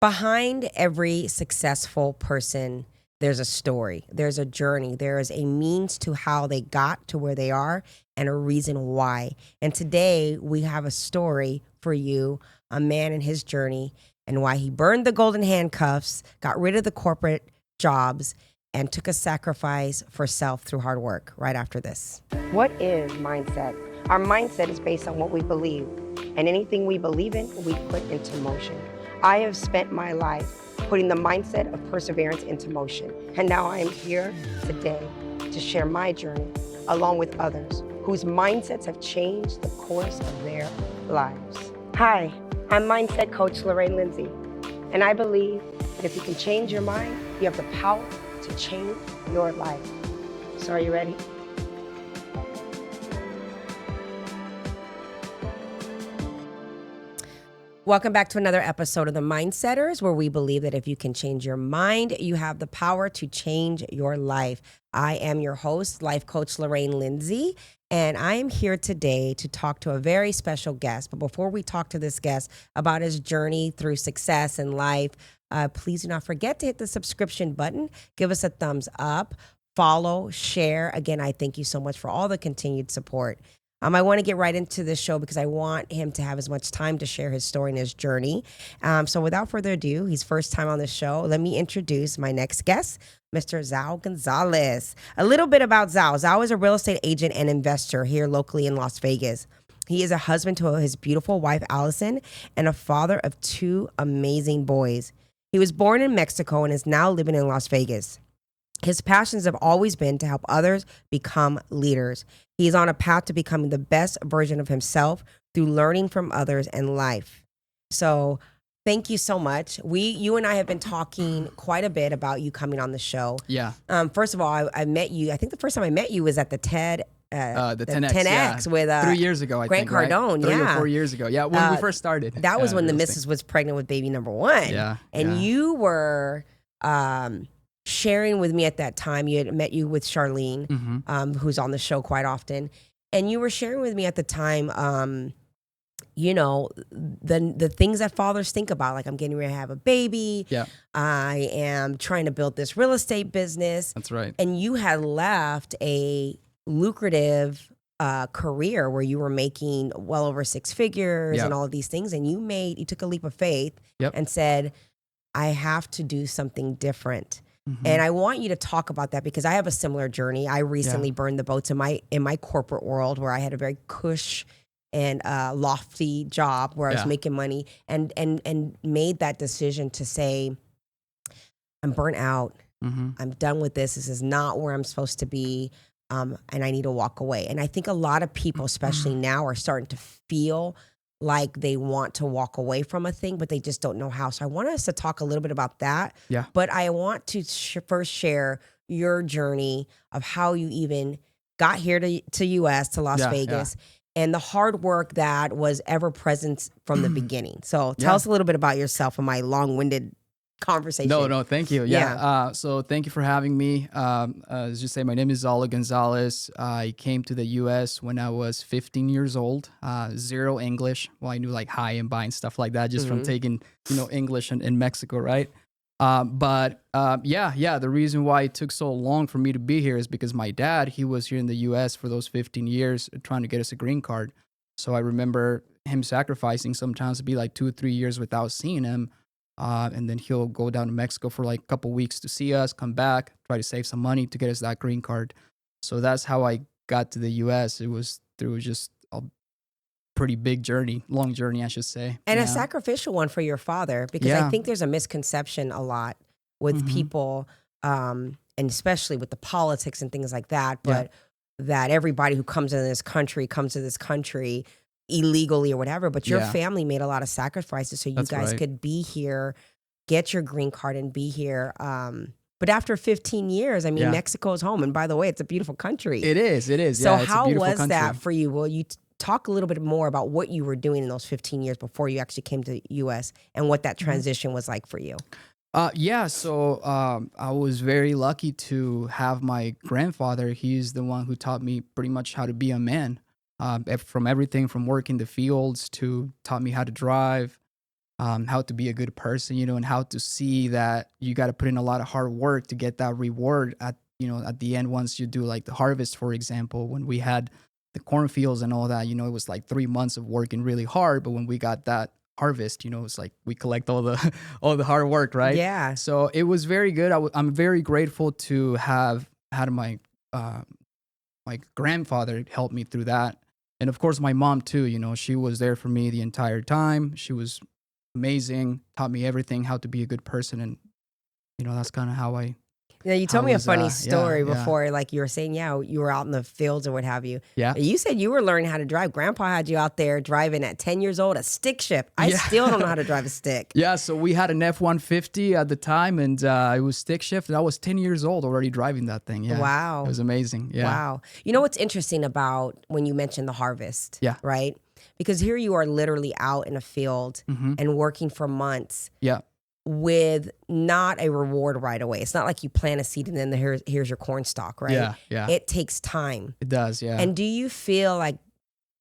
Behind every successful person, there's a story, there's a journey, there is a means to how they got to where they are and a reason why. And today we have a story for you, a man and his journey and why he burned the golden handcuffs, got rid of the corporate jobs, and took a sacrifice for self through hard work right after this. What is mindset? Our mindset is based on what we believe, and anything we believe in, we put into motion. I have spent my life putting the mindset of perseverance into motion, and now I am here today to share my journey along with others whose mindsets have changed the course of their lives. Hi, I'm mindset coach Lorraine Lindsey, and I believe that if you can change your mind, you have the power to change your life. So are you ready? Welcome back to another episode of The Mindsetters, where we believe that if you can change your mind, you have the power to change your life. I am your host, life coach Lorraine Lindsey, and I am here today to talk to a very special guest. But before we talk to this guest about his journey through success in life, please do not forget to hit the subscription button, give us a thumbs up, follow, share. Again, I thank you so much for all the continued support. I want to get right into this show because I want him to have as much time to share his story and his journey. So without further ado, he's first time on the show. Let me introduce my next guest, Mr. Zaulo Gonzalez. A little bit about Zaulo. Zaulo is a real estate agent and investor here locally in Las Vegas. He is a husband to his beautiful wife, Allison, and a father of two amazing boys. He was born in Mexico and is now living in Las Vegas. His passions have always been to help others become leaders. He is on a path to becoming the best version of himself through learning from others and life. So thank you so much. You and I have been talking quite a bit about you coming on the show. Yeah. First of all, I met you. I think the first time I met you was at the TED. The 10X, 10X with 3 years ago, I Grant think, right? Cardone, 3 or 4 years ago. Yeah, when we first started. That was when the missus was pregnant with baby number one. Yeah. And you were sharing with me at that time. You had met you with Charlene, who's on the show quite often. And you were sharing with me at the time, the things that fathers think about, like I'm getting ready to have a baby. Yeah. I am trying to build this real estate business. That's right. And you had left a lucrative career where you were making well over six figures and all of these things. And you took a leap of faith and said, I have to do something different. And I want you to talk about that because I have a similar journey. I recently burned the boats in my corporate world where I had a very cush and lofty job where I was making money and made that decision to say, I'm burnt out. I'm done with this. This is not where I'm supposed to be. And I need to walk away. And I think a lot of people, especially now, are starting to feel like they want to walk away from a thing, but they just don't know how. So I want us to talk a little bit about that. Yeah. But I want to first share your journey of how you even got here to US, to Las Vegas, and the hard work that was ever present from the beginning. So tell us a little bit about yourself and my long-winded conversation. No, thank you. Yeah. So thank you for having me. As you say, my name is Zaulo Gonzalez. I came to the U.S. when I was 15 years old. Zero English. Well, I knew like hi and bye and stuff like that just from taking, English in Mexico, right? But the reason why it took so long for me to be here is because my dad, he was here in the U.S. for those 15 years trying to get us a green card. So I remember him sacrificing sometimes to be like 2 or 3 years without seeing him. And then he'll go down to Mexico for like a couple weeks to see us, come back, try to save some money to get us that green card. So that's how I got to the U.S. It was through just a pretty big journey, long journey, I should say. And a sacrificial one for your father, because I think there's a misconception a lot with people, and especially with the politics and things like that, but that everybody who comes to this country illegally or whatever, but your family made a lot of sacrifices so you guys could be here, get your green card and be here. But after 15 years, I mean, Mexico is home. And by the way, it's a beautiful country. It is. So how was that for you? Will you talk a little bit more about what you were doing in those 15 years before you actually came to the U.S. and what that transition was like for you? So I was very lucky to have my grandfather. He's the one who taught me pretty much how to be a man. From everything from working the fields to taught me how to drive, how to be a good person, and how to see that you got to put in a lot of hard work to get that reward at the end once you do like the harvest, for example. When we had the cornfields and all that, it was like 3 months of working really hard, but when we got that harvest, it's like we collect all the all the hard work, right? Yeah. So it was very good. I'm very grateful to have had my grandfather help me through that, and of course my mom too. She was there for me the entire time. She was amazing, taught me everything, how to be a good person, and that's kind of how I Now, you how told me a was funny yeah, story yeah, before, like you were saying, yeah, you were out in the fields or what have you. yeah, You said you were learning how to drive. Grandpa had you out there driving at 10 years old, a stick shift. I yeah. still don't know how to drive a stick. Yeah, so we had an F-150 at the time, and it was stick shift, and I was 10 years old already driving that thing. Yeah, it Wow. was amazing. Yeah, Wow. You know what's interesting about when you mentioned the harvest, yeah, right? Because here you are literally out in a field and working for months yeah, with not a reward right away. It's not like you plant a seed and then here's your corn stalk, right? yeah, yeah. It takes time. It does. Yeah. And do you feel like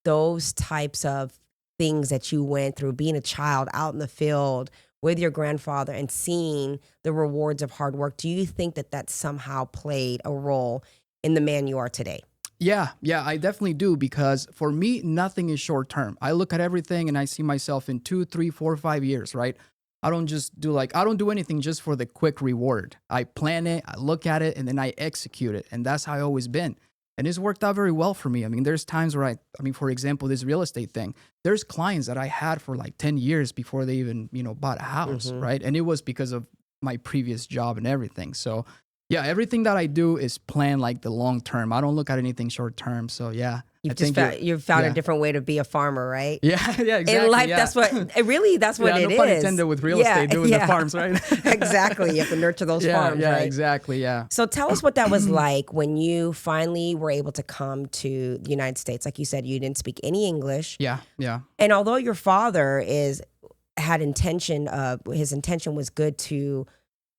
those types of things that you went through, being a child out in the field with your grandfather and seeing the rewards of hard work, do you think that that somehow played a role in the man you are today? Yeah, I definitely do, because for me, nothing is short term. I look at everything and I see myself in 2, 3, 4, 5 years, right? I don't do anything just for the quick reward. I plan it, I look at it, and then I execute it. And that's how I always been. And it's worked out very well for me. I mean, there's times where for example, this real estate thing, there's clients that I had for like 10 years before they even, bought a house, right? And it was because of my previous job and everything. So yeah, everything that I do is planned like the long term. I don't look at anything short term. So yeah, You've found yeah. a different way to be a farmer, right? Yeah, exactly. In life, yeah. that's what it no is. pun intended with real estate, doing the farms, right? Exactly. You have to nurture those farms, yeah, right? exactly. Yeah. So tell us what that was like when you finally were able to come to the United States. Like you said, you didn't speak any English. Yeah. And although your father had his intention was good to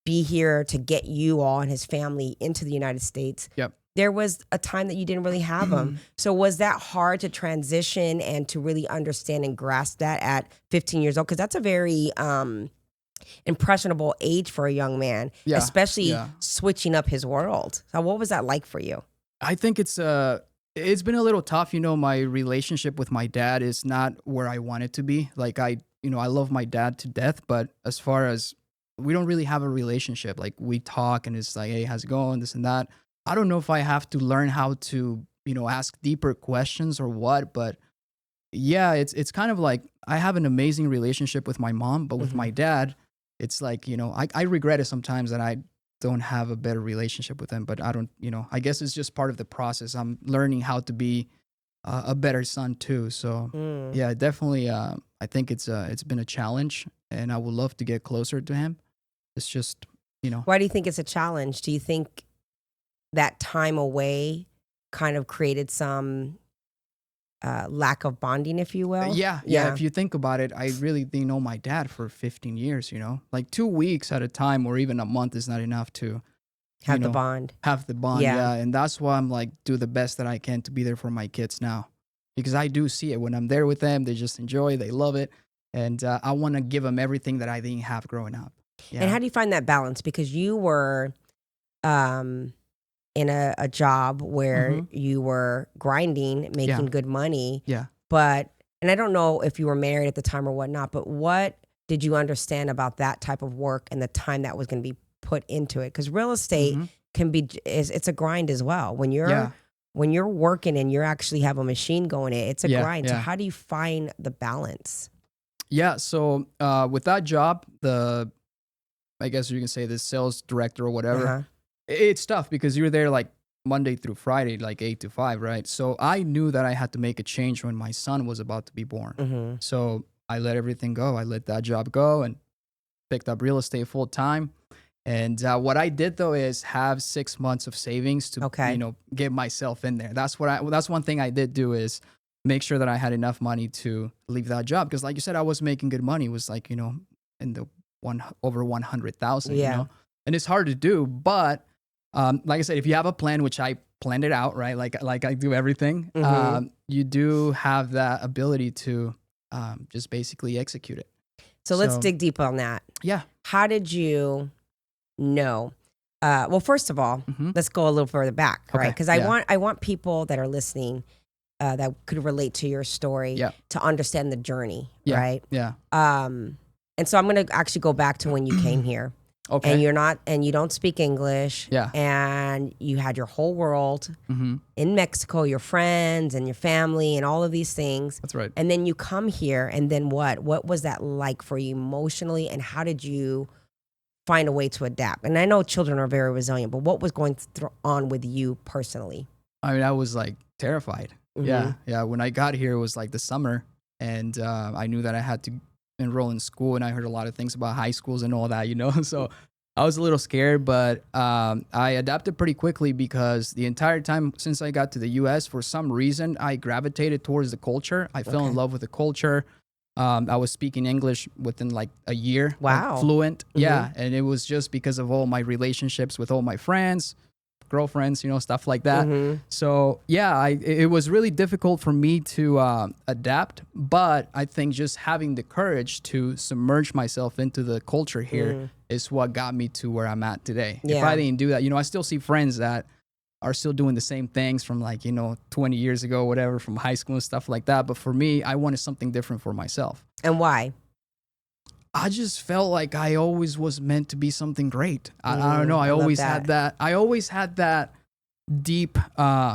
be here to get you all and his family into the United States. Yep. There was a time that you didn't really have them. So was that hard to transition and to really understand and grasp that at 15 years old? Because that's a very impressionable age for a young man, especially switching up his world. So what was that like for you? I think it's been a little tough. My relationship with my dad is not where I want it to be. Like I love my dad to death, but as far as we don't really have a relationship, like we talk and it's like, hey, how's it going? This and that. I don't know if I have to learn how to, ask deeper questions or what, but yeah, it's kind of like I have an amazing relationship with my mom, but with my dad, it's like, I regret it sometimes that I don't have a better relationship with him, but I don't, I guess it's just part of the process. I'm learning how to be a better son too. So yeah, definitely, I think it's been a challenge, and I would love to get closer to him. It's just, Why do you think it's a challenge? Do you think that time away kind of created some lack of bonding, if you will? Yeah. If you think about it, I really didn't know my dad for 15 years, like 2 weeks at a time or even a month is not enough to Have the bond. Yeah. And that's why I'm like, do the best that I can to be there for my kids now, because I do see it when I'm there with them. They just enjoy, they love it. And I want to give them everything that I didn't have growing up. Yeah. And how do you find that balance? Because you were in a job where you were grinding, making good money. Yeah. And I don't know if you were married at the time or whatnot, but what did you understand about that type of work and the time that was going to be put into it? Because real estate it's a grind as well. When you're working and you actually have a machine going, it's a grind. So how do you find the balance? Yeah. So with that job, I guess you can say the sales director or whatever, it's tough because you're there like Monday through Friday, like 8 to 5, right? So I knew that I had to make a change when my son was about to be born. So I let everything go. I let that job go and picked up real estate full time. And what I did though is have 6 months of savings to get myself in there. That's one thing I did do is make sure that I had enough money to leave that job, because like you said, I was making good money. It was like, in the over 100,000, and it's hard to do, but like I said, if you have a plan, which I planned it out, right? Like I do everything, you do have that ability to just basically execute it. So let's dig deep on that. Yeah. How did you know? Well, first of all, let's go a little further back, right? Because I want people that are listening that could relate to your story to understand the journey, right? Yeah. And so I'm going to actually go back to when you came here. Okay. And you don't speak English. Yeah. And you had your whole world in Mexico, your friends and your family and all of these things. That's right. And then you come here, and then what? What was that like for you emotionally, and how did you find a way to adapt? And I know children are very resilient, but what was going on with you personally? I mean, I was like terrified. Yeah. When I got here, it was like the summer, and I knew that I had to enroll in school, and I heard a lot of things about high schools and all that, so I was a little scared, but I adapted pretty quickly because the entire time since I got to the US, for some reason I gravitated towards the culture. I fell in love with the culture. I was speaking English within like a year. Wow. Like, fluent. Yeah. And it was just because of all my relationships with all my friends, girlfriends, stuff like that. So yeah, it was really difficult for me to adapt, but I think just having the courage to submerge myself into the culture here is what got me to where I'm at today. If I didn't do that, I still see friends that are still doing the same things from 20 years ago, whatever, from high school and stuff like that. But for me, I wanted something different for myself. And why? I just felt like I always was meant to be something great. I don't know. I always had that. I always had that deep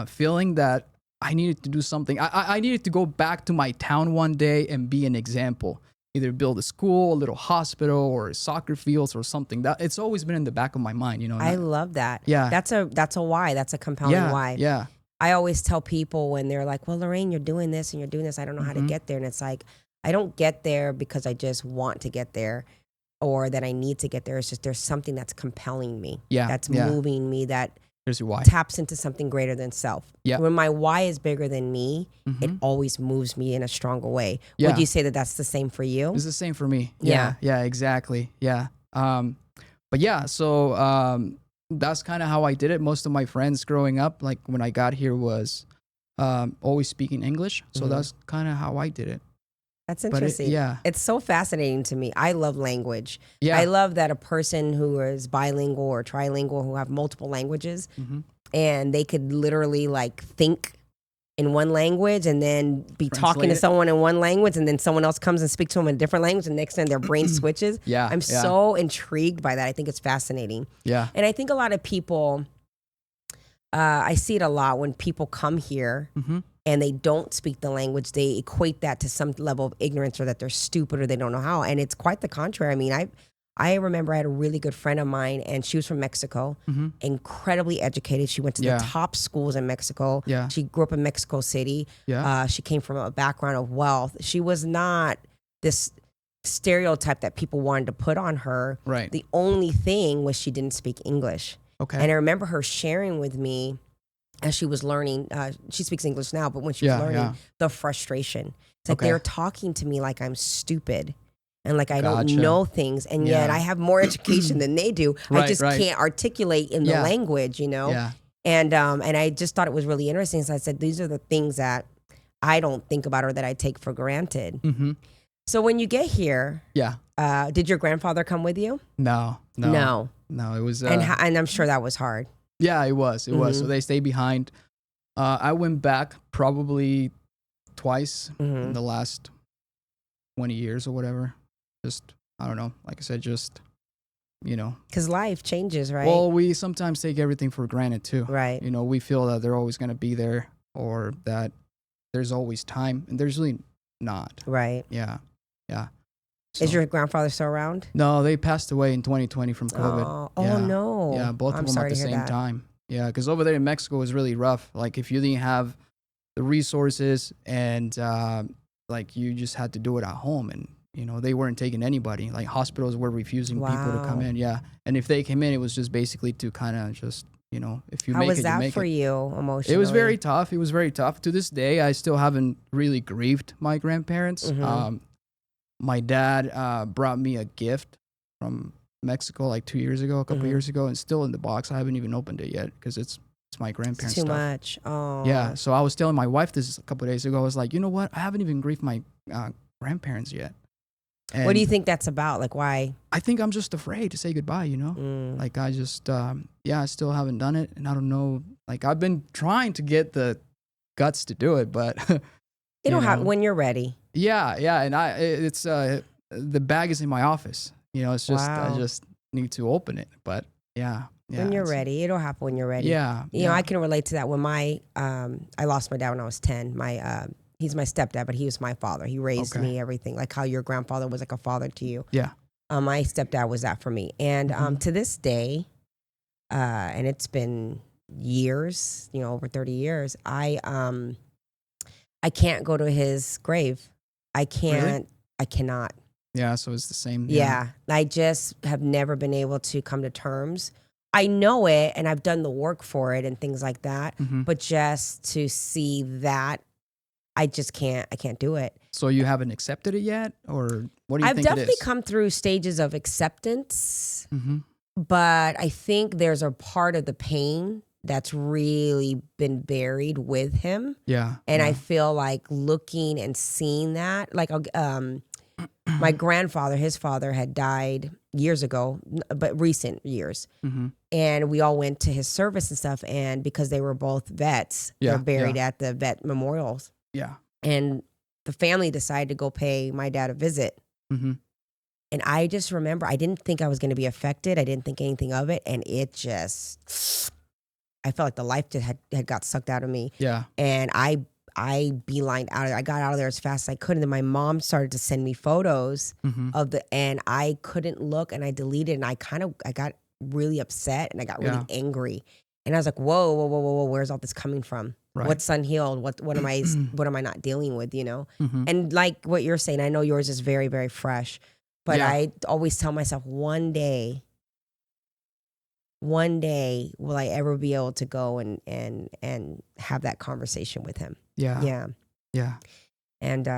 feeling that I needed to do something. I needed to go back to my town one day and be an example. Either build a school, a little hospital, or soccer fields or something. That it's always been in the back of my mind. I love that. Yeah. That's a why. That's a compelling why. Yeah. I always tell people when they're like, well, Lorraine, you're doing this and you're doing this. I don't know how to get there. And it's like, I don't get there because I just want to get there or that I need to get there. It's just there's something that's compelling me. Yeah. That's moving me, that Here's your why. Taps into something greater than self. Yeah. When my why is bigger than me, it always moves me in a stronger way. Yeah. Would you say that that's the same for you? It's the same for me. Yeah. Yeah, exactly. Yeah. But yeah, so that's kind of how I did it. Most of my friends growing up, like when I got here, was always speaking English. So that's kind of how I did it. That's interesting. It's so fascinating to me. I love language. Yeah. I love that a person who is bilingual or trilingual, who have multiple languages, and they could literally like think in one language and then be talking to someone in one language, and then someone else comes and speaks to them in a different language, and next time their brain switches. I'm so intrigued by that. I think it's fascinating. Yeah. And I think a lot of people, I see it a lot when people come here and they don't speak the language, they equate that to some level of ignorance or that they're stupid or they don't know how. And it's quite the contrary. I mean, I remember I had a really good friend of mine, and she was from Mexico, incredibly educated. She went to the top schools in Mexico. She grew up in Mexico City. She came from a background of wealth. She was not this stereotype that people wanted to put on her. Right. The only thing was she didn't speak English. Okay. And I remember her sharing with me as she was learning, she speaks English now, but when she was learning, the frustration. It's like they're talking to me like I'm stupid and like I don't know things, and yet I have more education than they do. I just can't articulate in the language, you know? Yeah. And I just thought it was really interesting. So I said, these are the things that I don't think about or that I take for granted. So when you get here, did your grandfather come with you? No, it was... and I'm sure that was hard. Yeah, it was. So they stayed behind. I went back probably twice in the last 20 years or whatever. Just, I don't know. Like I said, just, Because life changes, right? Well, we sometimes take everything for granted too. Right. We feel that they're always going to be there or that there's always time, and there's really not. Right. Yeah. So. Is your grandfather still around? No, they passed away in 2020 from COVID. Oh no. Yeah, both of them at the same time. Yeah, because over there in Mexico was really rough. Like if you didn't have the resources and like you just had to do it at home, and they weren't taking anybody. Like hospitals were refusing people to come in. Yeah, and if they came in, it was just basically to kind of just if you How make it, you make it. How was that for you emotionally? It was very tough. It was very tough. To this day, I still haven't really grieved my grandparents. My dad brought me a gift from Mexico like 2 years ago, a couple years ago, and still in the box. I haven't even opened it yet because it's my grandparents' stuff. Too much. Oh. Yeah. So I was telling my wife this a couple of days ago. I was like, you know what? I haven't even grieved my grandparents yet. And What do you think that's about? Like, why? I think I'm just afraid to say goodbye, Like I just, I still haven't done it. And I don't know, like I've been trying to get the guts to do it, but It'll happen when you're ready. Yeah. And it's, the bag is in my office, it's just, I Wow. just need to open it, but yeah. When you're ready, it'll happen when you're ready. Yeah. You know, I can relate to that. When I lost my dad when I was 10. He's my stepdad, but he was my father. He raised me, everything, like how your grandfather was like a father to you. Yeah. My stepdad was that for me. And to this day, and it's been years, over 30 years, I can't go to his grave. I can't. Really? I cannot. Yeah, so it's the same. Yeah. I just have never been able to come to terms. I know it, and I've done the work for it and things like that. But just to see that, I just can't. I can't do it. So you haven't accepted it yet, or what do you I've think it definitely is? come through stages of acceptance, but I think there's a part of the pain that's really been buried with him. Yeah. And I feel like looking and seeing that, like, my grandfather, his father had died years ago, but recent years. And we all went to his service and stuff. And because they were both vets, they're buried at the vet memorials. Yeah. And the family decided to go pay my dad a visit. And I just remember, I didn't think I was going to be affected. I didn't think anything of it. And it just, I felt like the life just had got sucked out of me. Yeah. And I beelined out of there. I got out of there as fast as I could. And then my mom started to send me photos and I couldn't look, and I deleted, and I got really upset, and I got really angry. And I was like, whoa, where's all this coming from? Right. What's unhealed? What am I not dealing with, And like what you're saying, I know yours is very, very fresh, but I always tell myself one day will I ever be able to go and have that conversation with him. Yeah. And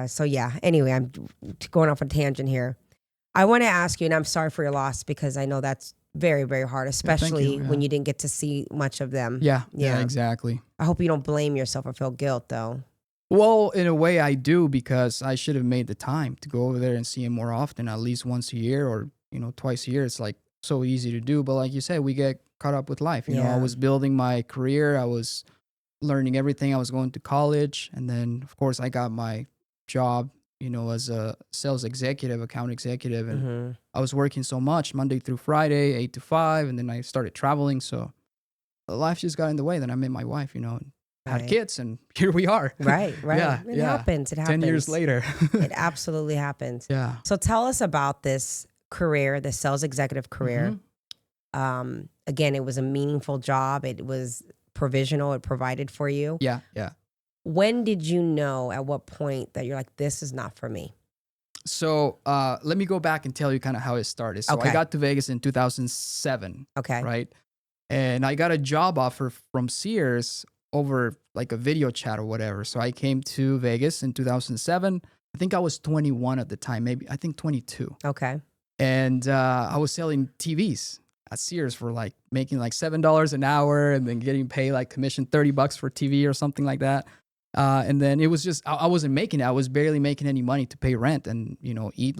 anyway, I'm going off on a tangent here. I want to ask you, and I'm sorry for your loss, because I know that's very, very hard, especially when you didn't get to see much of them. Yeah, exactly. I hope you don't blame yourself or feel guilt, though. Well, in a way I do, because I should have made the time to go over there and see him more often, at least once a year, or, twice a year. It's like so easy to do. But like you said, we get caught up with life. You know, I was building my career. I was learning everything. I was going to college. And then, of course, I got my job, as a sales executive, account executive. And I was working so much Monday through Friday, 8 to 5. And then I started traveling. So life just got in the way. Then I met my wife, had kids, and here we are. Right. Yeah, It happens. 10 years later. It absolutely happens. Yeah. So tell us about this career, the sales executive career. Again, it was a meaningful job. It was provisional. It provided for you. Yeah. When did you know, at what point, that you're like, this is not for me? So let me go back and tell you kind of how it started. So I got to Vegas in 2007. Okay. Right. And I got a job offer from Sears over like a video chat or whatever. So I came to Vegas in 2007. I think I was 21 at the time, I think 22. Okay. And I was selling TVs at Sears for making $7 an hour, and then getting paid commission $30 for TV or something like that. And then it was just, I wasn't making it. I was barely making any money to pay rent and, eat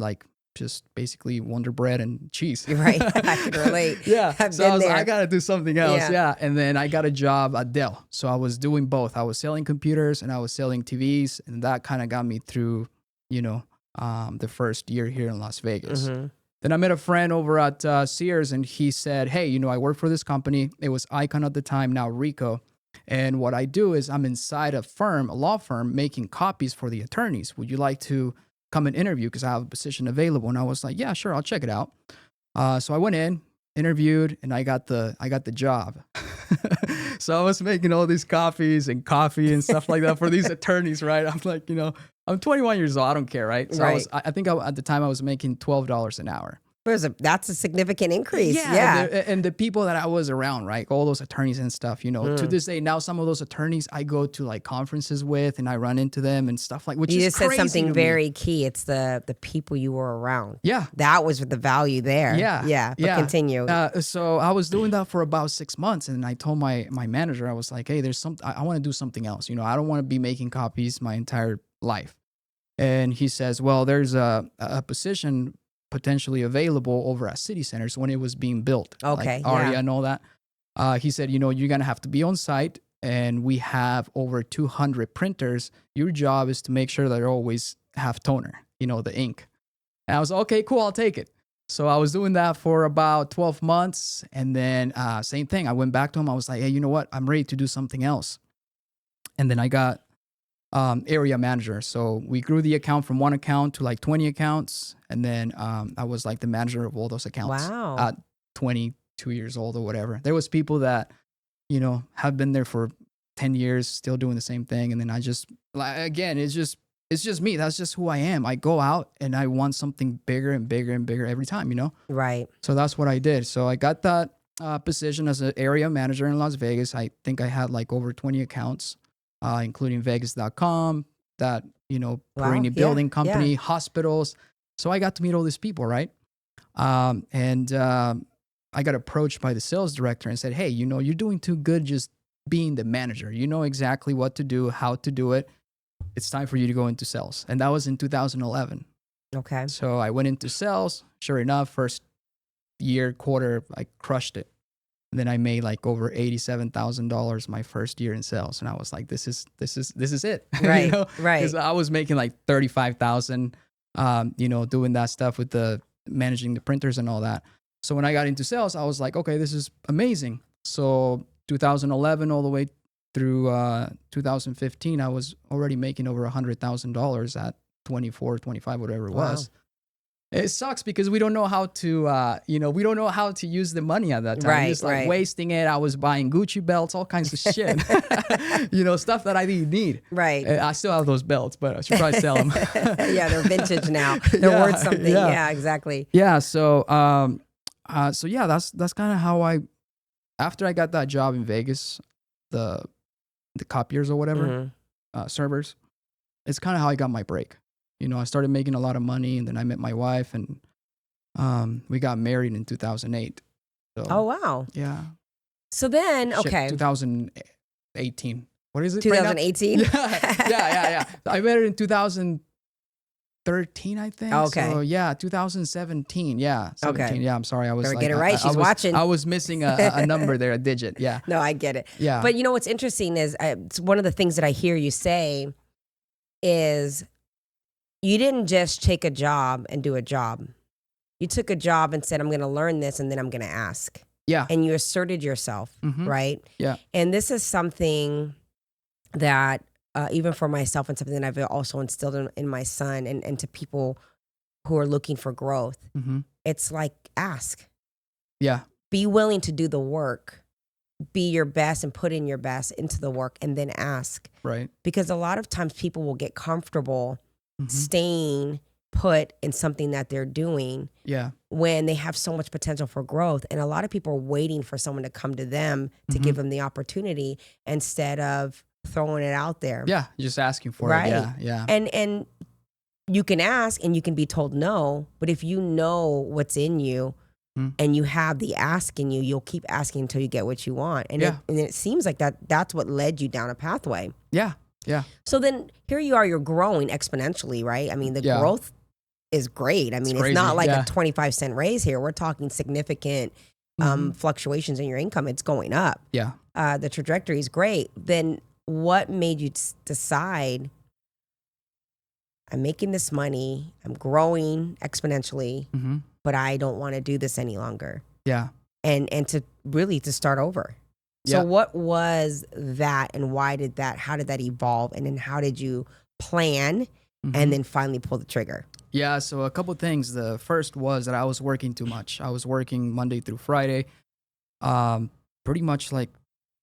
just basically Wonder Bread and cheese. Right. I can relate. Yeah. I've So been I was there. like, I got to do something else. Yeah. And then I got a job at Dell. So I was doing both. I was selling computers and I was selling TVs. And that kind of got me through, the first year here in Las Vegas. Then I met a friend over at Sears, and he said, hey, I work for this company. It was Icon at the time, now Rico. And what I do is I'm inside a law firm, making copies for the attorneys. Would you like to come and interview? Because I have a position available. And I was like, yeah, sure, I'll check it out. So I went in, interviewed, and I got the job. So I was making all these copies and coffee and stuff like that for these attorneys, right? I'm like, I'm 21 years old. I don't care, right? So I think at the time I was making $12 an hour. That's a significant increase. Yeah. And the people that I was around, right? All those attorneys and stuff, to this day, now some of those attorneys I go to conferences with, and I run into them and stuff which you is just said crazy something to me. very key. It's the people you were around. Yeah. That was the value there. Yeah. But continue. So I was doing that for about 6 months, and I told my manager, I was like, hey, I want to do something else. I don't want to be making copies my entire life. And he says, well, there's a position potentially available over at city centers when it was being built, Okay, like Aria yeah. and all that. He said, you're going to have to be on site, and we have over 200 printers. Your job is to make sure that they always have toner, the ink. And I was, okay, cool, I'll take it. So I was doing that for about 12 months. And then same thing. I went back to him. I was like, hey, you know what? I'm ready to do something else. And then I got area manager. So we grew the account from one account to like 20 accounts. And then I was like the manager of all those accounts Wow. at 22 years old or whatever. There was people that, have been there for 10 years, still doing the same thing. And then I just, like, again, it's just me. That's just who I am. I go out and I want something bigger and bigger and bigger every time, Right. So that's what I did. So I got that position as an area manager in Las Vegas. I think I had like over 20 accounts, including Vegas.com, that, Perini building company, hospitals. So I got to meet all these people, right? And I got approached by the sales director and said, hey, you're doing too good just being the manager. You know exactly what to do, how to do it. It's time for you to go into sales. And that was in 2011. Okay. So I went into sales. Sure enough, first quarter, I crushed it. And then I made like over $87,000 my first year in sales. And I was like, this is it. Right. Right. Because I was making like 35,000, doing that stuff with the managing the printers and all that. So when I got into sales, I was like, okay, this is amazing. So 2011 all the way through 2015, I was already making over $100,000 at 24, 25, whatever it was. It sucks because we don't know how to, we don't know how to use the money at that time. Right, Just like wasting it. I was buying Gucci belts, all kinds of shit, stuff that I didn't need. Right. I still have those belts, but I should probably sell them. Yeah, they're vintage now. They're worth something. Yeah, exactly. Yeah. So, that's kind of how after I got that job in Vegas, the copiers or whatever, servers, it's kind of how I got my break. I started making a lot of money, and then I met my wife, and we got married in 2008. So, oh, wow. Yeah. So then, okay. 2018. What is it? 2018? Right yeah. I met her in 2013, I think. Okay. So, yeah, 2017. Yeah. 17. Okay. Yeah, I'm sorry. I was Better get it right. She's watching. I was missing a number there, a digit. Yeah. No, I get it. Yeah. But what's interesting is it's one of the things that I hear you say is you didn't just take a job and do a job. You took a job and said, I'm going to learn this, and then I'm going to ask. Yeah. And you asserted yourself, right? Yeah. And this is something that even for myself and something that I've also instilled in my son and to people who are looking for growth. It's like, ask. Yeah. Be willing to do the work. Be your best and put in your best into the work, and then ask. Right. Because a lot of times people will get comfortable staying put in something that they're doing when they have so much potential for growth. And a lot of people are waiting for someone to come to them to give them the opportunity instead of throwing it out there. Yeah, just asking for right? it. Yeah. And you can ask and you can be told no, but if you know what's in you and you have the ask in you, you'll keep asking until you get what you want. And it seems like that's what led you down a pathway. Yeah. Yeah. So then here you are, you're growing exponentially, right? I mean, the growth is great. I mean, it's not like a 25-cent raise here. We're talking significant fluctuations in your income. It's going up. Yeah. The trajectory is great. Then what made you decide, I'm making this money, I'm growing exponentially, but I don't want to do this any longer? Yeah. And to really to start over. So what was that, and how did that evolve? And then how did you plan and then finally pull the trigger? Yeah, so a couple of things. The first was that I was working too much. I was working Monday through Friday, pretty much like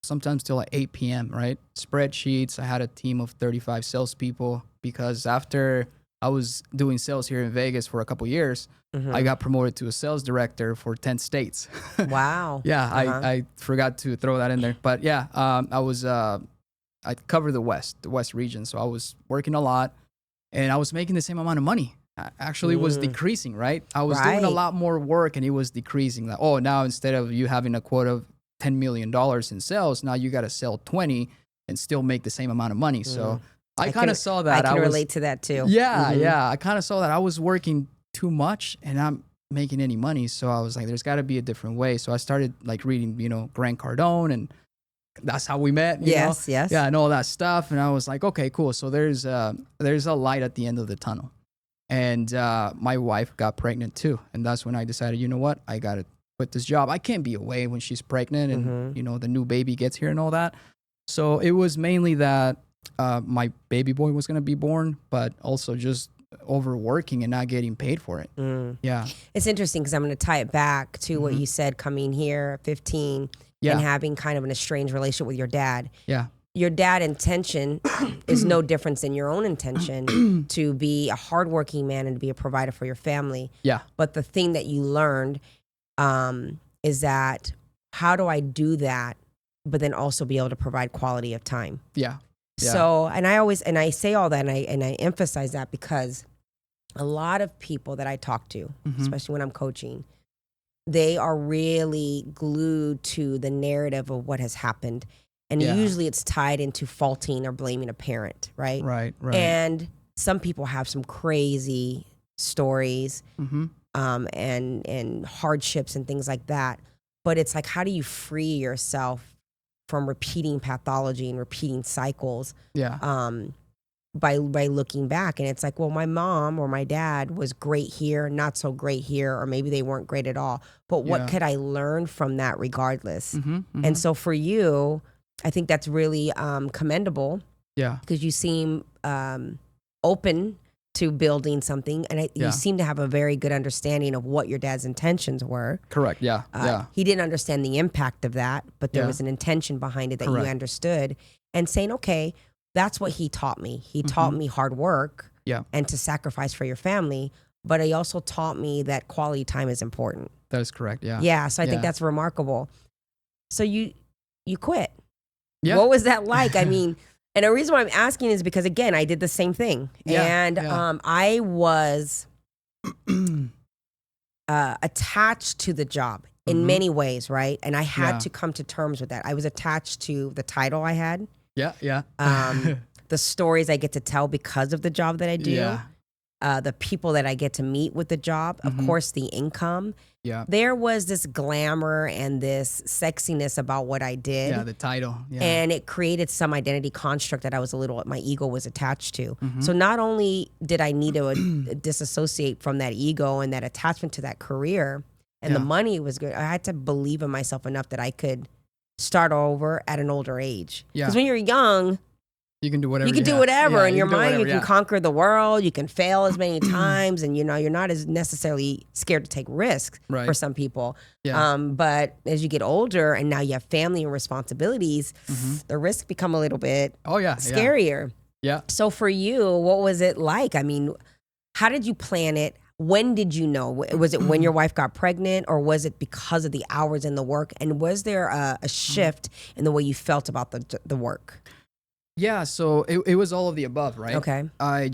sometimes till like 8 p.m., right? Spreadsheets. I had a team of 35 salespeople because after I was doing sales here in Vegas for a couple of years, I got promoted to a sales director for 10 states. Wow. Yeah, I forgot to throw that in there. But yeah, I covered the West region. So I was working a lot and I was making the same amount of money. Actually, it was decreasing, right? I was doing a lot more work and it was decreasing. Like, oh, now instead of you having a quota of $10 million in sales, now you got to sell 20 and still make the same amount of money. So I kind of saw that. I can relate to that too. Yeah, yeah. I kind of saw that. I was working too much and I'm making any money. So I was like, there's got to be a different way. So I started like reading, Grant Cardone, and that's how we met. Yes. Yeah, and all that stuff. And I was like, okay, cool. So there's a light at the end of the tunnel. And my wife got pregnant too. And that's when I decided, you know what? I got to quit this job. I can't be away when she's pregnant and, the new baby gets here and all that. So it was mainly that my baby boy was going to be born, but also just overworking and not getting paid for it. Yeah. It's interesting because I'm going to tie it back to what you said, coming here at 15 and having kind of an estranged relationship with your dad. Yeah. Your dad intention is no different than your own intention to be a hardworking man and to be a provider for your family. Yeah. But the thing that you learned is that how do I do that, but then also be able to provide quality of time? Yeah. So, and I say all that and I emphasize that because a lot of people that I talk to, especially when I'm coaching, they are really glued to the narrative of what has happened. And usually it's tied into faulting or blaming a parent, right? Right. And some people have some crazy stories and hardships and things like that. But it's like, how do you free yourself from repeating pathology and repeating cycles by looking back? And it's like, well, my mom or my dad was great here, not so great here, or maybe they weren't great at all. But what could I learn from that regardless? And so for you, I think that's really commendable. Yeah. Because you seem open to building something, and you seem to have a very good understanding of what your dad's intentions were. Correct. Yeah. He didn't understand the impact of that, but there was an intention behind it that you understood. And saying, okay, that's what he taught me. He taught me hard work and to sacrifice for your family, but he also taught me that quality time is important. That is correct. Yeah. Yeah. So I think that's remarkable. So you quit. Yeah. What was that like? I mean, and the reason why I'm asking is because, again, I did the same thing. And I was attached to the job in many ways, right? And I had to come to terms with that. I was attached to the title I had. Yeah, yeah. The stories I get to tell because of the job that I do. Yeah. The people that I get to meet with the job. Of course, the income. Yeah. There was this glamour and this sexiness about what I did. Yeah, the title. Yeah. And it created some identity construct that my ego was attached to. So not only did I need to disassociate from that ego and that attachment to that career, and the money was good, I had to believe in myself enough that I could start over at an older age. Because when you're young, you can do whatever. You can do whatever in your mind. You can conquer the world. You can fail as many times, and you're not as necessarily scared to take risks for some people. Yeah. But as you get older, and now you have family and responsibilities, the risks become a little bit scarier. Yeah. So for you, what was it like? I mean, how did you plan it? When did you know? Was it when your wife got pregnant, or was it because of the hours and the work? And was there a shift in the way you felt about the work? Yeah, so it was all of the above, right? Okay. I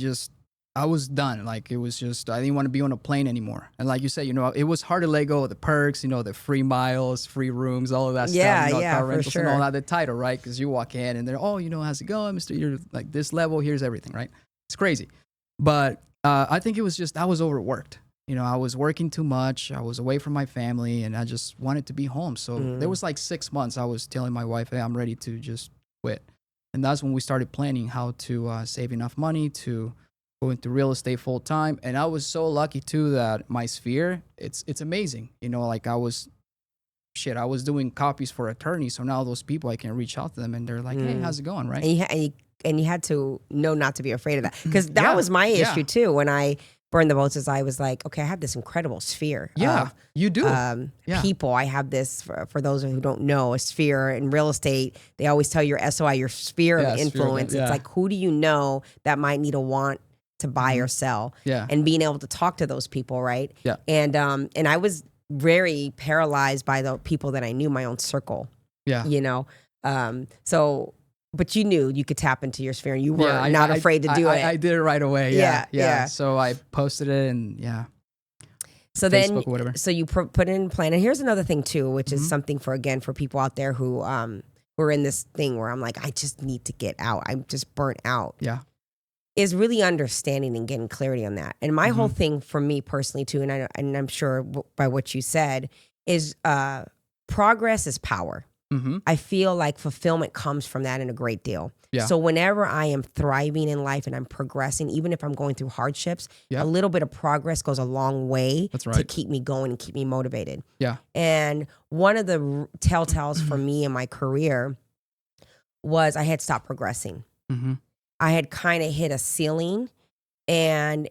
was done. Like, it was just, I didn't want to be on a plane anymore. And like you said, it was hard to let go of the perks, the free miles, free rooms, all of that stuff. Car rentals and all that, the title, right? Because you walk in and they're, how's it going, Mr. You're like this level, here's everything, right? It's crazy. But I think it was just, I was overworked. I was working too much. I was away from my family and I just wanted to be home. So there was like 6 months I was telling my wife, hey, I'm ready to just quit. And that's when we started planning how to save enough money to go into real estate full time. And I was so lucky too that my sphere, it's amazing. Like I was doing copies for attorneys. So now those people, I can reach out to them and they're like, hey, how's it going, right? And you had to know not to be afraid of that. Because that was my issue too. When I burned the boats, I was like, okay, I have this incredible sphere. Yeah, you do. People, I have this, for those who don't know, a sphere in real estate. They always tell your SOI, your sphere of influence. It's like, who do you know that might need a want to buy or sell? Yeah. And being able to talk to those people, right? Yeah. And I was very paralyzed by the people that I knew, my own circle. Yeah. So... But you knew you could tap into your sphere, and you were not afraid to do it. I did it right away. Yeah. So I posted it, and So Facebook or whatever. So you put in a plan. And here's another thing too, which is something for people out there who are in this thing where I'm like, I just need to get out. I'm just burnt out. Yeah. is really understanding and getting clarity on that. And my whole thing for me personally too, and I'm sure by what you said, is progress is power. I feel like fulfillment comes from that in a great deal. Yeah. So whenever I am thriving in life and I'm progressing, even if I'm going through hardships, a little bit of progress goes a long way to keep me going and keep me motivated. Yeah. And one of the telltales for me in my career was I had stopped progressing. I had kind of hit a ceiling, and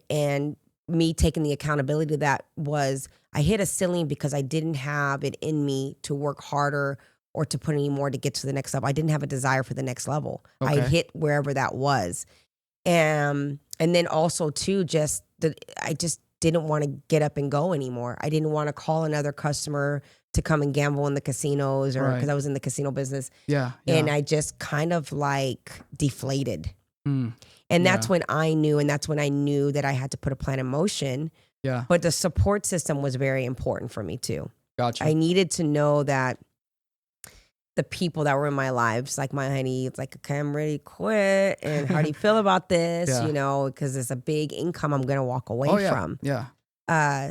me taking the accountability to that was I hit a ceiling because I didn't have it in me to work harder or to put any more to get to the next level. I didn't have a desire for the next level. I hit wherever that was. And then also too, I just didn't want to get up and go anymore. I didn't want to call another customer to come and gamble in the casinos, or because I was in the casino business. And I just kind of like deflated. And that's when I knew, that I had to put a plan in motion. But the support system was very important for me too. Gotcha. I needed to know that the people that were in my lives, like my honey, it's like, okay, I'm ready to quit. And how do you feel about this? You know, because it's a big income I'm going to walk away from.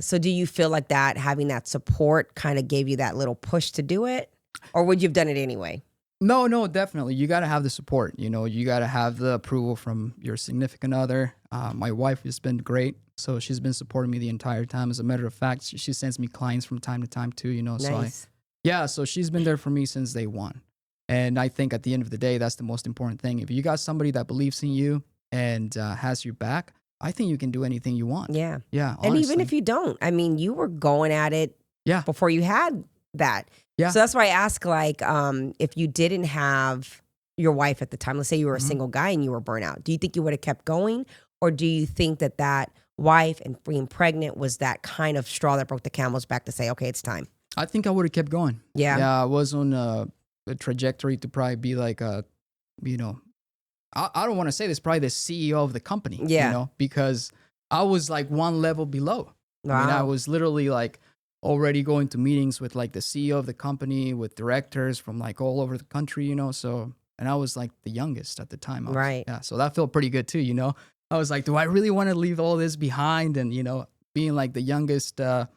So do you feel like that, having that support kind of gave you that little push to do it? Or would you have done it anyway? No, definitely. You got to have the support. You know, you got to have the approval from your significant other. My wife has been great. So she's been supporting me the entire time. As a matter of fact, she sends me clients from time to time too, you know. Nice. So she's been there for me since day one. And I think at the end of the day, that's the most important thing. If you got somebody that believes in you and has your back, I think you can do anything you want. Yeah. Honestly. And even if you don't, I mean, you were going at it before you had that. So that's why I ask, like, if you didn't have your wife at the time, let's say you were a single guy and you were burnt out, do you think you would have kept going? Or do you think that wife and being pregnant was that kind of straw that broke the camel's back to say, okay, it's time? I think I would have kept going. Yeah. I was on a trajectory to probably be like I don't want to say this, probably the CEO of the company. You know, because I was like one level below. Wow. I mean, I was literally like already going to meetings with like the CEO of the company, with directors from like all over the country, you know. So, and I was like the youngest at the time. Yeah. So that felt pretty good too, you know. I was like, do I really want to leave all this behind? And, you know, being like the youngest guy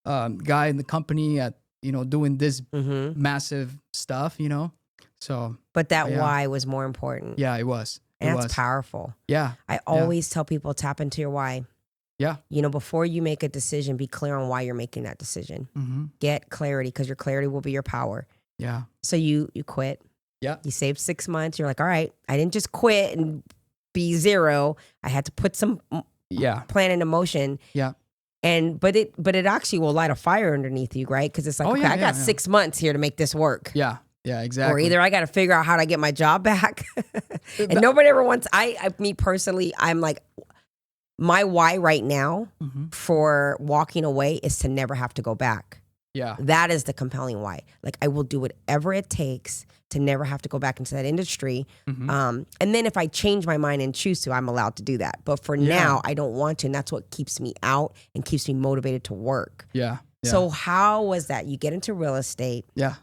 in the company at, you know, doing this massive stuff, you know. So, but that why was more important. Yeah, it was. And that's powerful. Yeah. I always tell people, tap into your why. Yeah. You know, before you make a decision, be clear on why you're making that decision. Get clarity, because your clarity will be your power. Yeah. So you quit. Yeah. You saved 6 months. You're like, all right, I didn't just quit and be zero. I had to put some plan into motion. Yeah. But it actually will light a fire underneath you, right? Because it's like, okay, I got 6 months here to make this work. Yeah. Yeah, exactly. Or either I got to figure out how to get my job back. And nobody ever wants, me personally, I'm like, my why right now for walking away is to never have to go back. Yeah. That is the compelling why. Like, I will do whatever it takes to never have to go back into that industry. And then if I change my mind and choose to, I'm allowed to do that. But for now, I don't want to. And that's what keeps me out and keeps me motivated to work. Yeah. So how was that? You get into real estate. Yeah.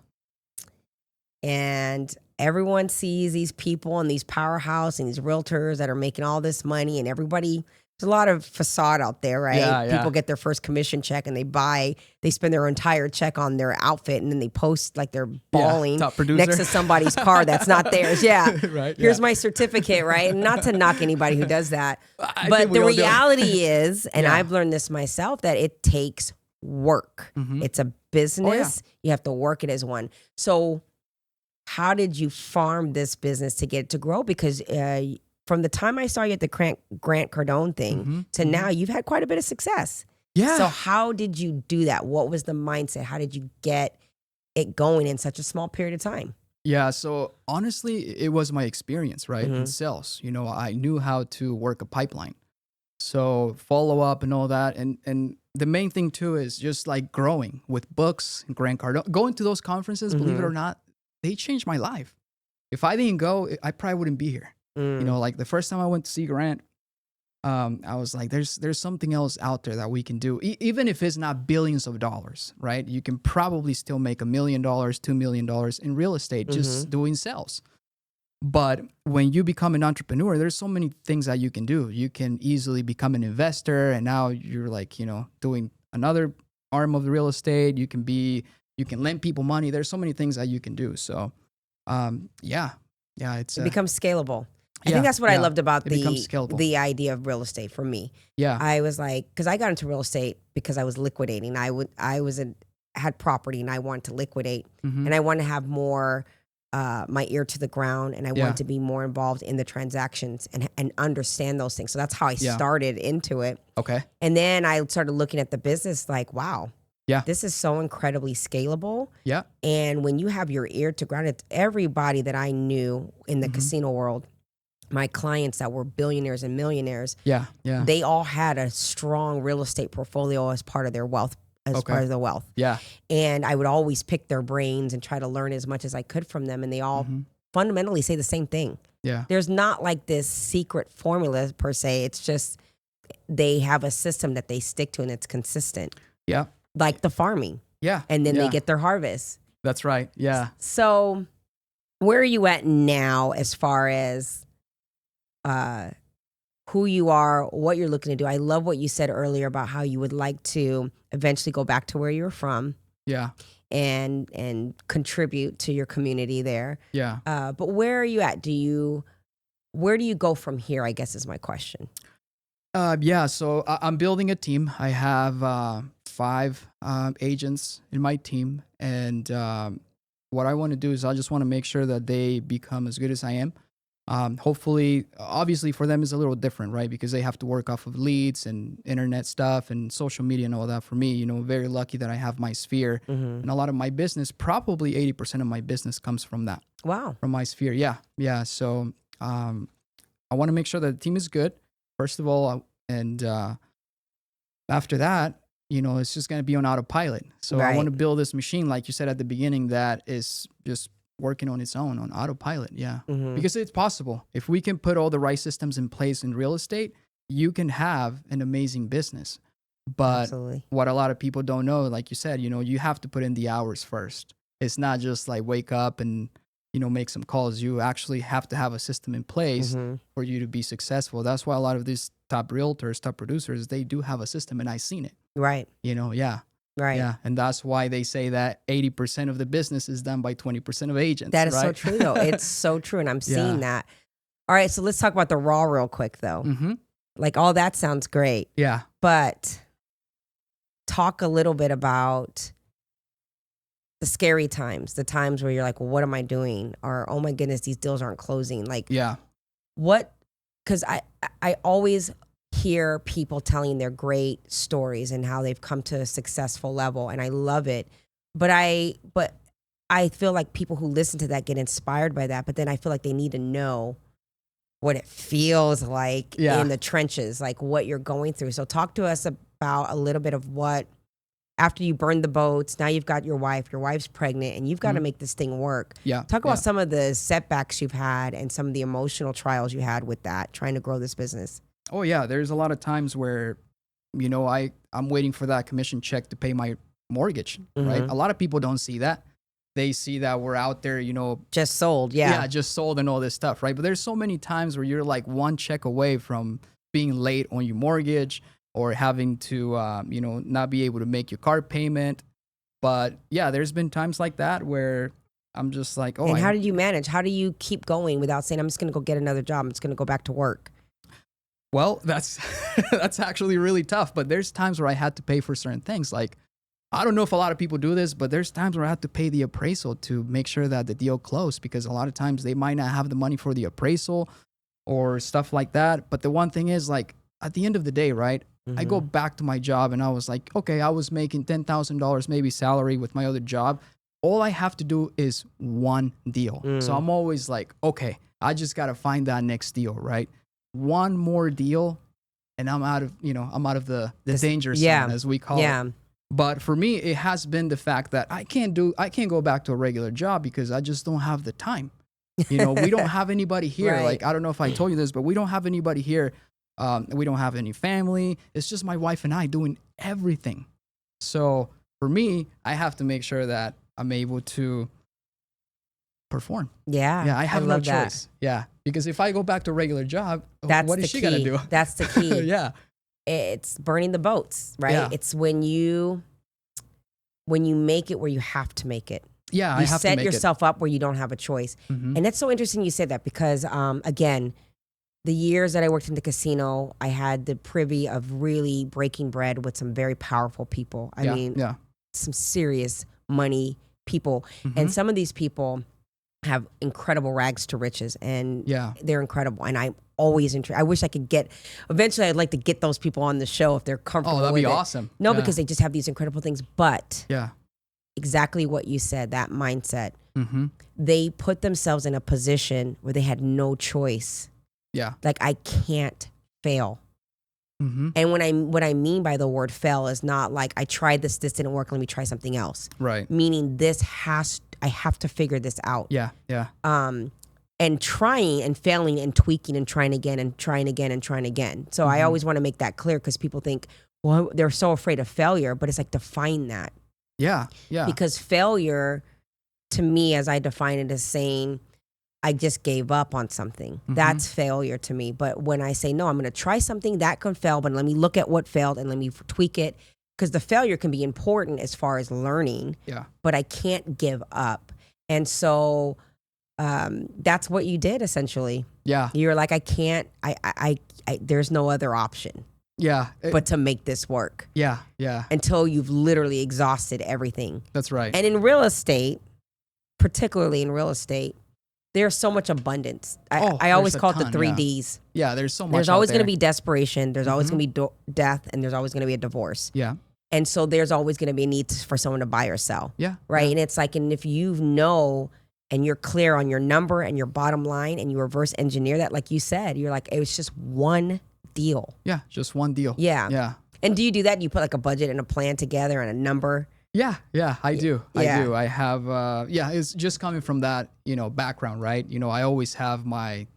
And everyone sees these people and these powerhouse and these realtors that are making all this money, and everybody, there's a lot of facade out there, right? Yeah. People get their first commission check and they spend their entire check on their outfit, and then they post like they're bawling top producer next to somebody's car that's not theirs. Yeah. Right. Here's my certificate, right? And not to knock anybody who does that. But the reality is, and I've learned this myself, that it takes work. It's a business. You have to work it as one. So how did you farm this business to get it to grow? Because from the time I saw you at the Grant Cardone thing to now, you've had quite a bit of success. Yeah. So how did you do that? What was the mindset? How did you get it going in such a small period of time? Yeah. So honestly, it was my experience, right? In sales, you know, I knew how to work a pipeline. So follow up and all that. And the main thing too is just like growing with books and Grant Cardone, going to those conferences, believe it or not, they changed my life. If I didn't go, I probably wouldn't be here. You know, like the first time I went to see Grant, I was like, there's something else out there that we can do. Even if it's not billions of dollars, right? You can probably still make $1 million, $2 million in real estate just doing sales. But when you become an entrepreneur, there's so many things that you can do. You can easily become an investor, and now you're like, doing another arm of the real estate. You can lend people money. There's so many things that you can do. So, it's It becomes scalable. I yeah, think that's what I yeah. loved about It becomes scalable. the idea of real estate for me. Yeah. I was like, because I got into real estate because I was liquidating. Had property and I wanted to liquidate, Mm-hmm. and I wanted to have more my ear to the ground, and I Yeah. wanted to be more involved in the transactions and understand those things. So that's how I Yeah. started into it. Okay. And then I started looking at the business like, wow, Yeah. this is so incredibly scalable. Yeah. And when you have your ear to ground, it's everybody that I knew in the Mm-hmm. casino world, my clients that were billionaires and millionaires, Yeah. Yeah. they all had a strong real estate portfolio as part of their wealth, part of the wealth. Yeah. And I would always pick their brains and try to learn as much as I could from them. And they all Mm-hmm. fundamentally say the same thing. Yeah. There's not like this secret formula per se. It's just they have a system that they stick to and it's consistent. Yeah. Like the farming. Yeah. And then yeah. they get their harvest. That's right. Yeah. So where are you at now as far as who you are, what you're looking to do? I love what you said earlier about how you would like to eventually go back to where you're from. Yeah. And contribute to your community there. Yeah. But where are you at? Where do you go from here, I guess is my question. So I'm building a team. I have 5 agents in my team. And what I want to do is I just want to make sure that they become as good as I am. Hopefully, obviously for them is a little different, right? Because they have to work off of leads and internet stuff and social media and all that. For me, very lucky that I have my sphere. Mm-hmm. And a lot of my business, probably 80% of my business comes from that. Wow. From my sphere. Yeah. Yeah. So I want to make sure that the team is good, first of all. And after that, it's just going to be on autopilot. So I want to build this machine, like you said at the beginning, that is just working on its own on autopilot. Yeah. Mm-hmm. Because it's possible. If we can put all the right systems in place in real estate, you can have an amazing business. But Absolutely. what a lot of people don't know, like you said, you have to put in the hours first. It's not just like wake up and, make some calls. You actually have to have a system in place Mm-hmm. for you to be successful. That's why a lot of these top realtors, top producers, they do have a system, and I've seen it. Right. Yeah. Right. Yeah. And that's why they say that 80% of the business is done by 20% of agents. That is right? so true, though. It's so true. And I'm seeing that. All right. So let's talk about the raw real quick, though. Mm-hmm. Like, all that sounds great. Yeah. But talk a little bit about the scary times, the times where you're like, well, what am I doing? Or, oh my goodness, these deals aren't closing. Like, Yeah. what? Because I always hear people telling their great stories and how they've come to a successful level, and I love it. But I feel like people who listen to that get inspired by that, but then I feel like they need to know what it feels like in the trenches, like what you're going through. So talk to us about a little bit of what, after you burn the boats, now you've got your wife's pregnant, and you've got to make this thing work. Yeah. Talk about some of the setbacks you've had and some of the emotional trials you had with that, trying to grow this business. Oh yeah. There's a lot of times where, I'm waiting for that commission check to pay my mortgage, right? Mhm. A lot of people don't see that. They see that we're out there, Just sold, yeah. just sold and all this stuff, right? But there's so many times where you're like one check away from being late on your mortgage or having to, not be able to make your car payment. But yeah, there's been times like that where I'm just like, oh. And how did you manage? How do you keep going without saying, I'm just going to go get another job, I'm just going to go back to work? Well, that's that's actually really tough. But there's times where I had to pay for certain things. Like, I don't know if a lot of people do this, but there's times where I have to pay the appraisal to make sure that the deal closed, because a lot of times they might not have the money for the appraisal or stuff like that. But the one thing is, like, at the end of the day, right, I go back to my job and I was like, okay, I was making $10,000 maybe salary with my other job. All I have to do is one deal. So I'm always like, okay, I just got to find that next deal, right? One more deal and I'm out of, the danger zone, as we call it. But for me, it has been the fact that I can't go back to a regular job because I just don't have the time. We don't have anybody here. Right. Like, I don't know if I told you this, but we don't have anybody here. We don't have any family. It's just my wife and I doing everything. So for me, I have to make sure that I'm able to perform. Yeah. Yeah, I have no love that. choice. Yeah, because if I go back to a regular job, That's what the is she key. gonna do? That's the key. Yeah, It's burning the boats, right? Yeah. It's when you make it where you have to make it. yeah, I You have to set make yourself up where you don't have a choice. it. Hmm. And that's so interesting you said that because, again, the years that I worked in the casino, I had the privy of really breaking bread with some very powerful people. I mean, yeah, some serious money people. Mhm. And some of these people have incredible rags to riches, and yeah. they're incredible. And I'm always I wish I could eventually I'd like to get those people on the show if they're comfortable Oh, that'd with be it. awesome. No, Yeah. because they just have these incredible things. But Yeah. exactly what you said, that mindset, Mm-hmm. they put themselves in a position where they had no choice. Yeah. Like, I can't fail. Mm-hmm. And what I mean by the word fail is not like I tried this didn't work, let me try something else. Right. Meaning I have to figure this out. Yeah. Yeah. And trying and failing and tweaking and trying again and trying again and trying again. So I always want to make that clear because people think, well, they're so afraid of failure, but it's like, define that. Yeah. Yeah. Because failure, to me, as I define it, is saying, I just gave up on something. That's failure to me. But when I say, no, I'm going to try something that can fail, but let me look at what failed and let me tweak it. Because the failure can be important as far as learning, Yeah. but I can't give up. And so that's what you did essentially. Yeah. You're like, I can't, there's no other option Yeah. but to make this work Yeah. Yeah. until you've literally exhausted everything. That's right. And in real estate, particularly in real estate, there's so much abundance. I always there's a call it the ton, 3Ds. Yeah. There's so much. There's out always going to there. be desperation. There's always going to be death, and there's always going to be a divorce. Yeah. And so there's always going to be a need for someone to buy or sell. Yeah. Right. And it's like, and if you know, and you're clear on your number and your bottom line, and you reverse engineer that, like you said, you're like, it was just one deal. Yeah. Just one deal. Yeah. Yeah. And do you do that? You put like a budget and a plan together and a number? Yeah, yeah, I do. Yeah. I do. I have, it's just coming from that, background, right? I always have my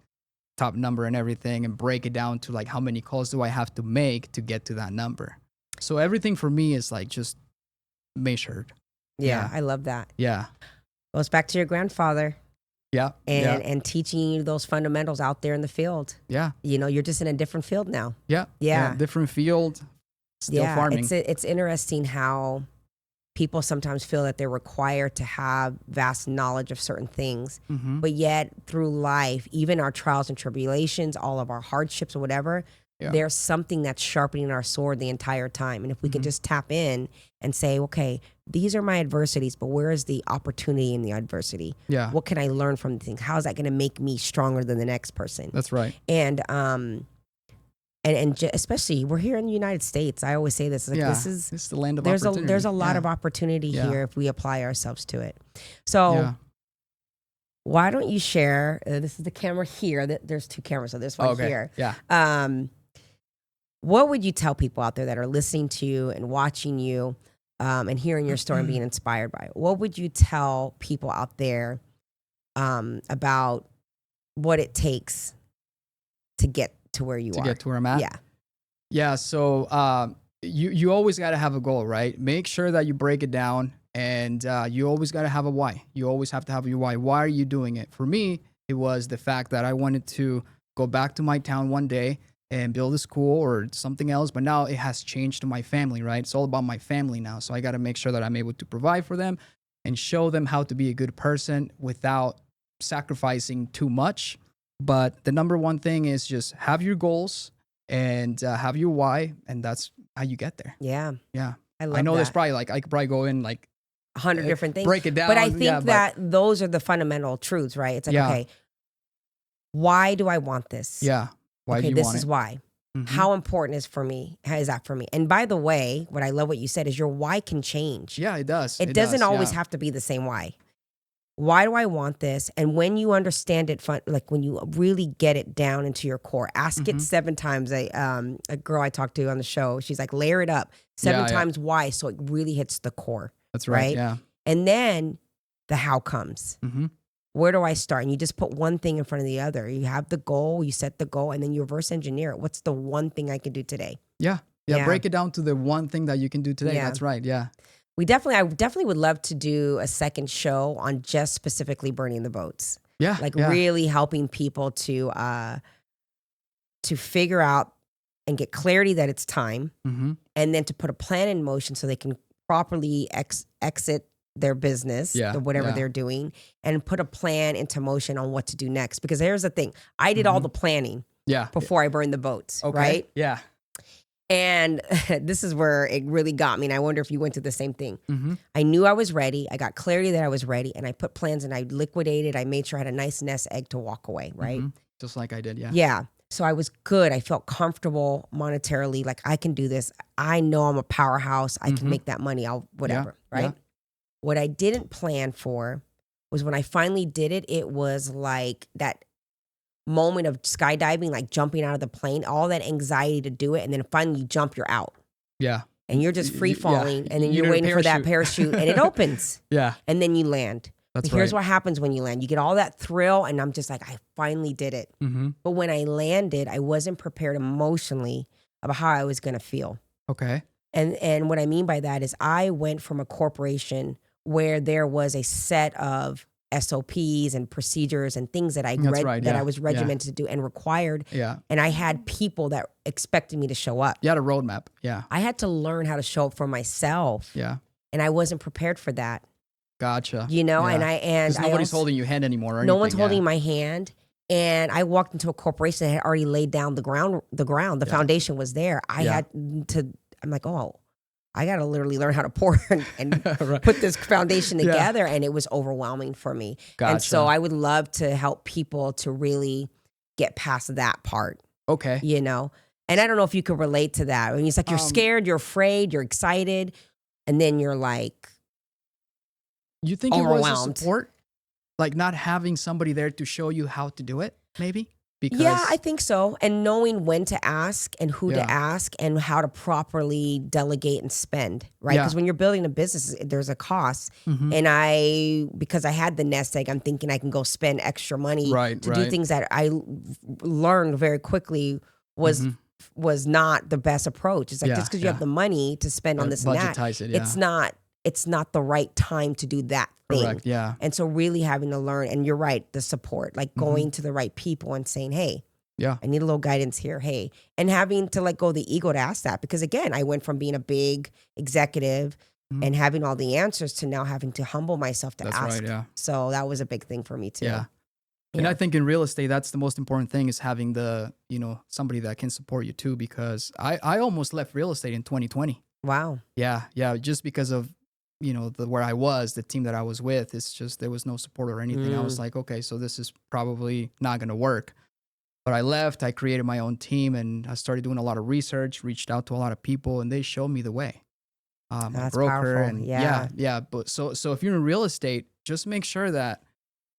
top number and everything and break it down to like how many calls do I have to make to get to that number. So everything for me is like just measured. Yeah. Yeah. I love that. Yeah. Goes back to your grandfather Yeah. and teaching you those fundamentals out there in the field. Yeah. You're just in a different field now. Yeah. Yeah. Different field, still farming. It's interesting how people sometimes feel that they're required to have vast knowledge of certain things, but yet through life, even our trials and tribulations, all of our hardships or whatever, there's something that's sharpening our sword the entire time. And if we could just tap in and say, okay, these are my adversities, but where is the opportunity in the adversity? Yeah. What can I learn from the things? How is that going to make me stronger than the next person? That's right. And especially we're here in the United States. I always say this, like, this is the land of there's opportunity. there's a lot Yeah. of opportunity Yeah. here if we apply ourselves to it. So Yeah. why don't you share? This is the camera here. There's two cameras, so there's one Okay. here. Yeah. What would you tell people out there that are listening to you and watching you and hearing your story and being inspired by it? What would you tell people out there about what it takes to get to where you are? To get to where I'm at? Yeah. Yeah. So you always got to have a goal, right? Make sure that you break it down, and you always got to have a why. You always have to have your why. Why are you doing it? For me, it was the fact that I wanted to go back to my town one day and build a school or something else, but now it has changed to my family, right? It's all about my family now. So I got to make sure that I'm able to provide for them and show them how to be a good person without sacrificing too much. But the number one thing is just have your goals and have your why, and that's how you get there. Yeah. Yeah. I know that. there's probably I could probably go in like 100 different things. break it down. But I think that those are the fundamental truths, right? It's like, okay, why do I want this? Yeah. Why do you this want is it? why. Mhm. How important is that for me? And by the way, what I love what you said is your why can change. Yeah, it does. It doesn't does, always yeah. have to be the same why. Why do I want this? And when you understand it, like when you really get it down into your core, ask it 7 times. A girl I talked to on the show, she's like, layer it up 7 times why, so it really hits the core. That's right. Yeah. And then the how comes. Where do I start? And you just put one thing in front of the other. You have the goal, you set the goal, and then you reverse engineer it. What's the one thing I can do today? Yeah. Yeah. Break it down to the one thing that you can do today. Yeah. That's right. Yeah. I definitely would love to do a second show on just specifically burning the boats. Yeah. Like yeah. really helping people to figure out and get clarity that it's time, Mm-hmm. and then to put a plan in motion so they can properly exit their business Yeah, or whatever yeah. they're doing, and put a plan into motion on what to do next. Because here's the thing, I did all the planning Yeah. before I burned the boats, Okay. right? Yeah. And this is where it really got me. And I wonder if you went through the same thing. Mm-hmm. I knew I was ready. I got clarity that I was ready. And I put plans and I liquidated. I made sure I had a nice nest egg to walk away, right? Mm-hmm. Just like I did. Yeah. Yeah. So I was good. I felt comfortable monetarily. Like, I can do this. I know I'm a powerhouse. I can make that money. I'll whatever, right? yeah. What I didn't plan for was when I finally did it, it was like that moment of skydiving, like jumping out of the plane, all that anxiety to do it. And then finally you jump, you're out. Yeah. And you're just free Yeah. falling. And then You you're need a waiting for that parachute and it opens. Yeah. And then you land. That's But here's right. what happens when you land. You get all that thrill, and I'm just like, I finally did it. Mm-hmm. But when I landed, I wasn't prepared emotionally about how I was going to feel. Okay. And what I mean by that is I went from a corporation where there was a set of SOPs and procedures and things that I That's right, that yeah, I was regimented to do and required. Yeah. And I had people that expected me to show up. You had a roadmap. Yeah. I had to learn how to show up for myself. Yeah. And I wasn't prepared for that. Gotcha. You know, Yeah. and I 'Cause nobody's also, holding your hand anymore. Or no anything. one's holding Yeah. my hand. And I walked into a corporation that had already laid down the ground, the foundation was there. I Yeah. had to, I'm like, oh, I got to literally learn how to pour and Right. put this foundation Yeah. together. And it was overwhelming for me. And so Gotcha. I would love to help people to really get past that part, Okay. you know? And I don't know if you could relate to that. I mean, it's like you're scared, you're afraid, you're excited. And then you're like, You think it was a overwhelmed. support? Like not having somebody there to show you how to do it, maybe? Because yeah, I think so. And knowing when to ask and who Yeah. to ask and how to properly delegate and spend, right? Yeah. Because when you're building a business, there's a cost. Mhm. And because I had the nest egg, I'm thinking I can go spend extra money Right, to do right. things that I learned very quickly was not the best approach. It's like, Yeah, just because you yeah. have the money to spend on this and that, budgetize it, yeah. it's not the right time to do that thing. Correct, yeah. And so really having to learn, and you're right, the support, like going to the right people and saying, hey, Yeah. I need a little guidance here. Hey, and having to let go of the ego to ask that, because again, I went from being a big executive and having all the answers to now having to humble myself to That's ask. right, yeah. So that was a big thing for me too. Yeah. And Yeah. I think in real estate, that's the most important thing is having somebody that can support you too, because I almost left real estate in 2020. Wow. Yeah. Yeah. Just because of, where I was, the team that I was with, it's just, there was no support or anything. I was like, okay, so this is probably not going to work. But I left, I created my own team and I started doing a lot of research, reached out to a lot of people, and they showed me the way. My That's broker powerful. and Yeah. yeah. But so if you're in real estate, just make sure that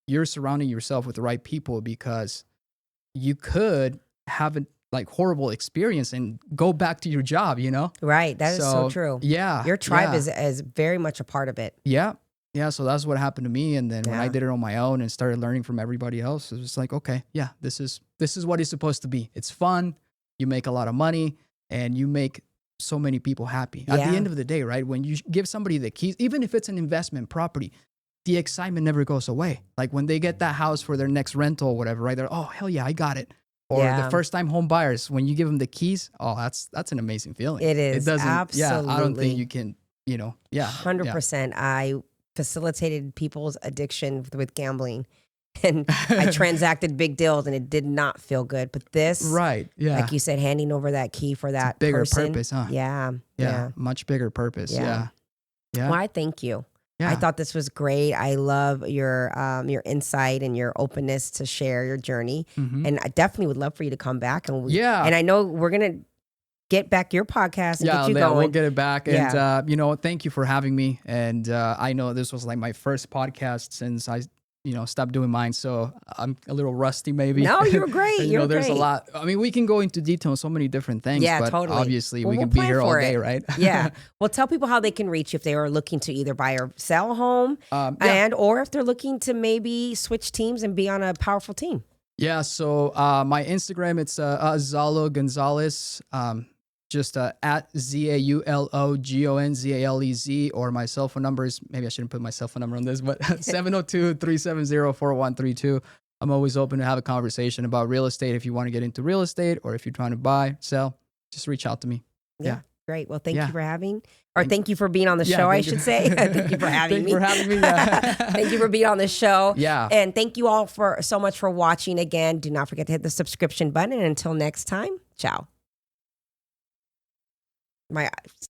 you're surrounding yourself with the right people, because you could have a horrible experience and go back to your job, Right. That is so true. Yeah. Your tribe yeah. is very much a part of it. Yeah. Yeah. So that's what happened to me. And then when I Yeah. did it on my own and started learning from everybody else, it was like, okay, yeah, this is what it's supposed to be. It's fun. You make a lot of money and you make so many people happy. At Yeah. the end of the day, right? When you give somebody the keys, even if it's an investment property, the excitement never goes away. Like when they get that house for their next rental or whatever, right? They're, oh, hell yeah, I got it. Or Yeah. the first time home buyers, when you give them the keys, oh, that's an amazing feeling. It is. It doesn't, yeah, I don't Absolutely. think you can, yeah. 100%. I facilitated people's addiction with gambling, and I transacted big deals, and it did not feel good. But this, Right. Yeah. like you said, handing over that key for that bigger person, purpose, huh? Yeah. Yeah. Much bigger purpose. Yeah. Yeah. Yeah. Well, I thank you. Yeah. I thought this was great. I love your insight and your openness to share your journey, and I definitely would love for you to come back. And Yeah. and I know we're gonna get back your podcast and get you going. We'll get it back. Yeah. And, thank you for having me. And I know this was like my first podcast since I, stopped doing mine. So I'm a little rusty maybe. No, you were great. And, You were there's great. a lot. I mean, we can go into detail on so many different things. Yeah, but totally. obviously Well, we we'll can be plan here all for day, it. right? Yeah. Well, tell people how they can reach you if they are looking to either buy or sell a home, Yeah. or if they're looking to maybe switch teams and be on a powerful team. Yeah. So my Instagram, it's Zaulo Gonzalez. just at ZAULOGONZALEZ, or my cell phone number is, maybe I shouldn't put my cell phone number on this, but 702-370-4132. I'm always open to have a conversation about real estate. If you want to get into real estate, or if you're trying to buy, sell, just reach out to me. Yeah. Great. Well, thank you for having, or thank you for being on the show, I should say. Thank you for having me. Thank you for having me. Yeah. Thank you for being on the show. Yeah. And thank you all so much for watching again. Do not forget to hit the subscription button. And until next time, ciao. My eyes.